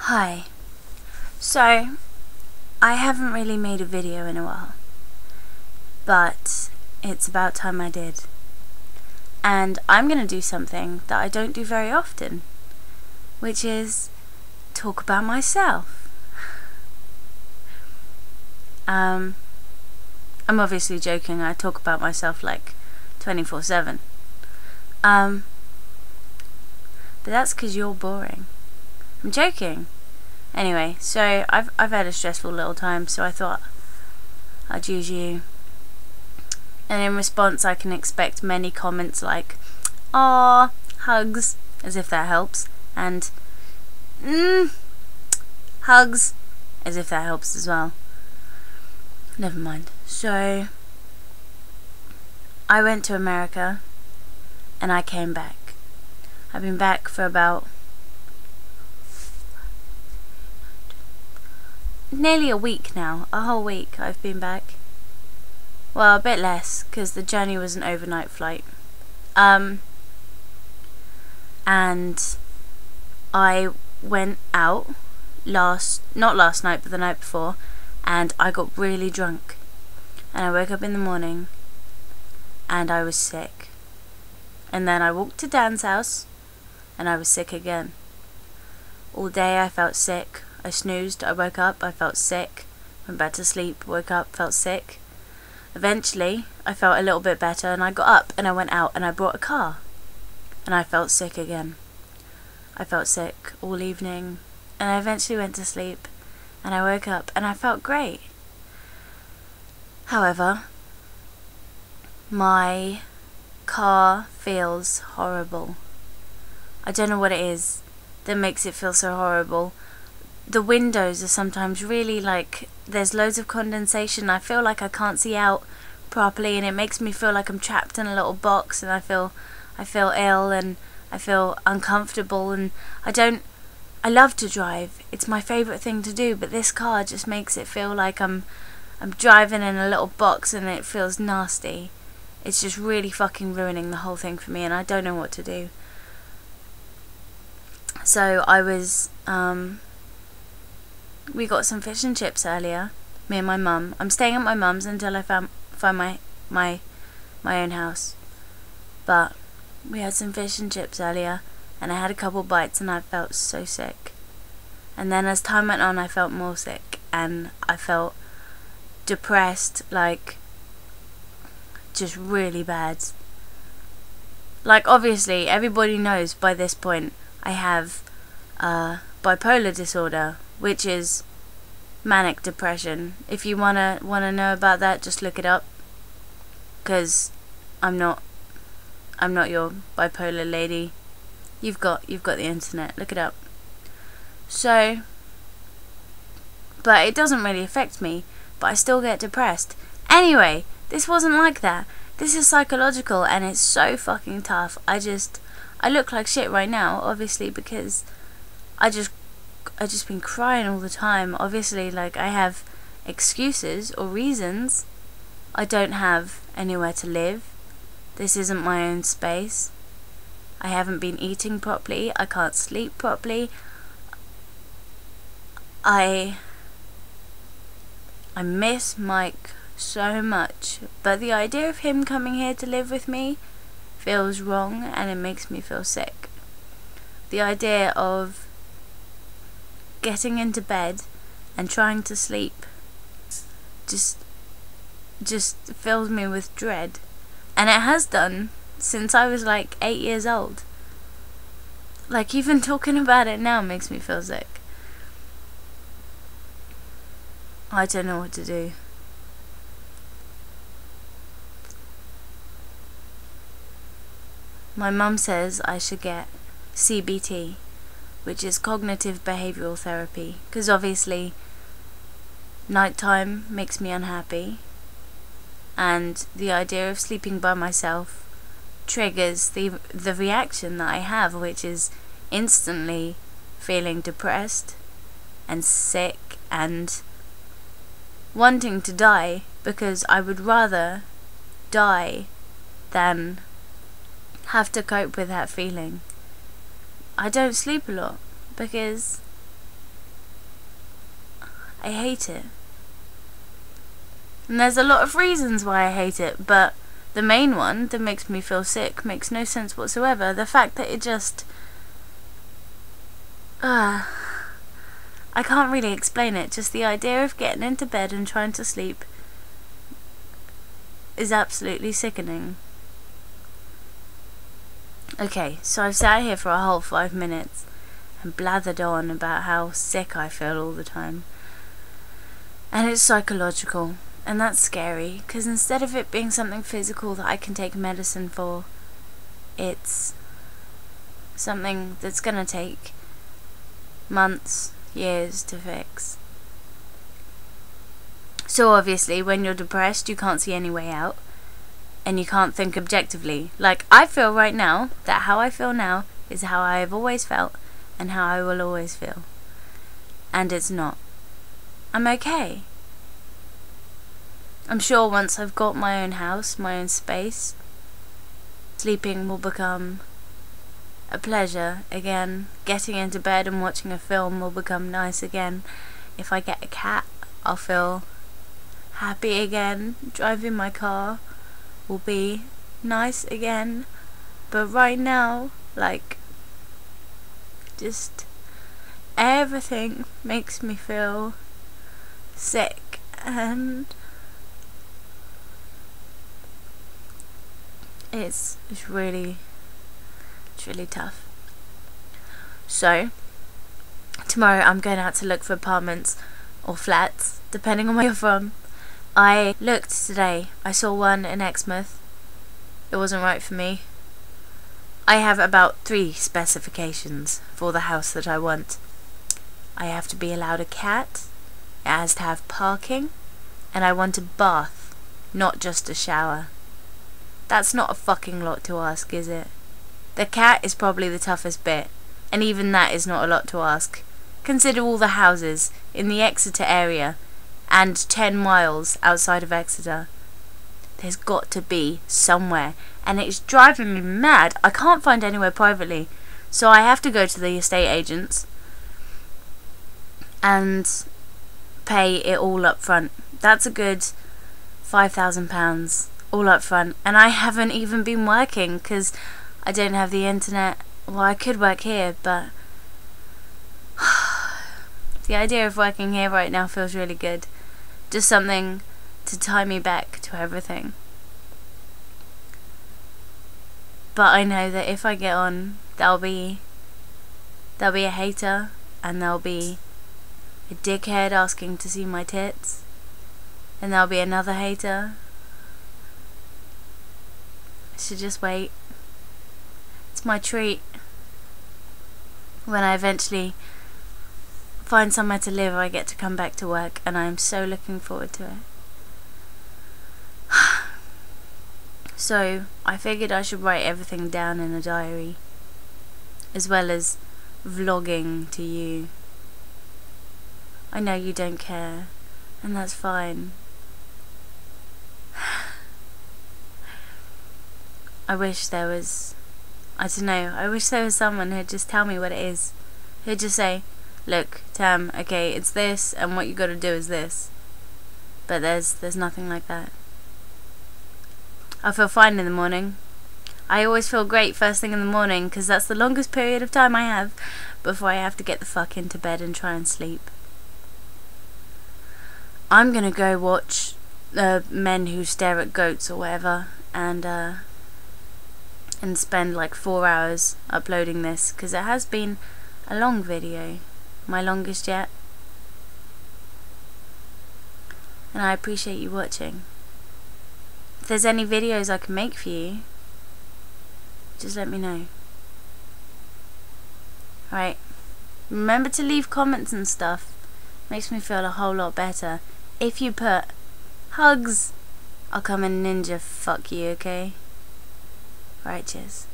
Hi. So, I haven't really made a video in a while, but it's about time I did. And I'm going to do something that I don't do very often, which is talk about myself. I'm obviously joking. I talk about myself like 24/7. But that's because you're boring. I'm joking. Anyway, so I've had a stressful little time, so I thought I'd use you. And in response, I can expect many comments like, "Aw, hugs," as if that helps, and hugs, as if that helps as well. Never mind. So I went to America, and I came back. I've been back for about nearly a week now. A whole week I've been back. Well, a bit less, because the journey was an overnight flight. And I went out not last night, but the night before, and I got really drunk. And I woke up in the morning, and I was sick. And then I walked to Dan's house, and I was sick again. All day I felt sick. I snoozed, I woke up, I felt sick. Went back to sleep, woke up, felt sick. Eventually, I felt a little bit better, and I got up, and I went out, and I brought a car. And I felt sick again. I felt sick all evening, and I eventually went to sleep, and I woke up, and I felt great. However, my car feels horrible. I don't know what it is that makes it feel so horrible. The windows are sometimes really there's loads of condensation. I feel like I can't see out properly, and it makes me feel like I'm trapped in a little box, and I feel ill, and I feel uncomfortable, and I love to drive. It's my favourite thing to do, but this car just makes it feel like I'm driving in a little box, and it feels nasty. It's just really fucking ruining the whole thing for me, and I don't know what to do. So I was we got some fish and chips earlier, me and my mum. I'm staying at my mum's until I find my own house. But we had some fish and chips earlier, and I had a couple bites, and I felt so sick. And then as time went on, I felt more sick, and I felt depressed, just really bad. Obviously, everybody knows by this point I have bipolar disorder, which is manic depression. If you wanna know about that, just look it up, because I'm not your bipolar lady. You've got the internet. Look it up. So, but it doesn't really affect me, but I still get depressed. Anyway, this wasn't like that. This is psychological, and it's so fucking tough. I look like shit right now, obviously, because I just been crying all the time. Obviously, I have excuses or reasons. I don't have anywhere to live. This isn't my own space. I haven't been eating properly. I can't sleep properly. I miss Mike so much, but the idea of him coming here to live with me feels wrong, and it makes me feel sick. The idea of getting into bed and trying to sleep just fills me with dread, and it has done since I was 8 years old. Even talking about it now makes me feel sick. I don't know what to do. My mum says I should get CBT, which is cognitive behavioural therapy, because obviously nighttime makes me unhappy, and the idea of sleeping by myself triggers the reaction that I have, which is instantly feeling depressed and sick and wanting to die, because I would rather die than have to cope with that feeling. I don't sleep a lot because I hate it. And there's a lot of reasons why I hate it, but the main one that makes me feel sick makes no sense whatsoever. The fact that it just... I can't really explain it. Just the idea of getting into bed and trying to sleep is absolutely sickening. Okay, so I've sat here for a whole 5 minutes and blathered on about how sick I feel all the time. And it's psychological. And that's scary, because instead of it being something physical that I can take medicine for, it's something that's gonna take months, years to fix. So obviously when you're depressed you can't see any way out, and you can't think objectively. Like, I feel right now that how I feel now is how I have always felt and how I will always feel. And it's not. I'm okay. I'm sure once I've got my own house, my own space, sleeping will become a pleasure again. Getting into bed and watching a film will become nice again. If I get a cat, I'll feel happy again. Driving my car will be nice again. But right now, like, just everything makes me feel sick, and it's really tough. So tomorrow I'm going out to look for apartments or flats, depending on where you're from. I looked today. I saw one in Exmouth. It wasn't right for me. I have about 3 specifications for the house that I want. I have to be allowed a cat, it has to have parking, and I want a bath, not just a shower. That's not a fucking lot to ask, is it? The cat is probably the toughest bit, and even that is not a lot to ask. Consider all the houses in the Exeter area and 10 miles outside of Exeter. There's got to be somewhere, and it's driving me mad. I can't find anywhere privately, so I have to go to the estate agents and pay it all up front. That's a good £5,000 all up front, and I haven't even been working because I don't have the internet. Well, I could work here, but the idea of working here right now feels really good. Just something to tie me back to everything. But I know that if I get on, there'll be a hater, and there'll be a dickhead asking to see my tits, and there'll be another hater. I should just wait. It's my treat. When I eventually find somewhere to live, I get to come back to work, and I'm so looking forward to it. So I figured I should write everything down in a diary, as well as vlogging to you. I know you don't care, and that's fine. I wish there was, I don't know, I wish there was someone who'd just tell me what it is. Who'd just say, look, Tam, okay, it's this, and what you gotta do is this. But there's nothing like that. I feel fine in the morning. I always feel great first thing in the morning, because that's the longest period of time I have before I have to get the fuck into bed and try and sleep. I'm gonna go watch Men Who Stare at Goats or whatever, and spend like 4 hours uploading this, because it has been a long video, my longest yet, and I appreciate you watching. If there's any videos I can make for you, just let me know. Alright, remember to leave comments and stuff. Makes me feel a whole lot better. If you put hugs, I'll come and ninja fuck you, okay? Alright, cheers.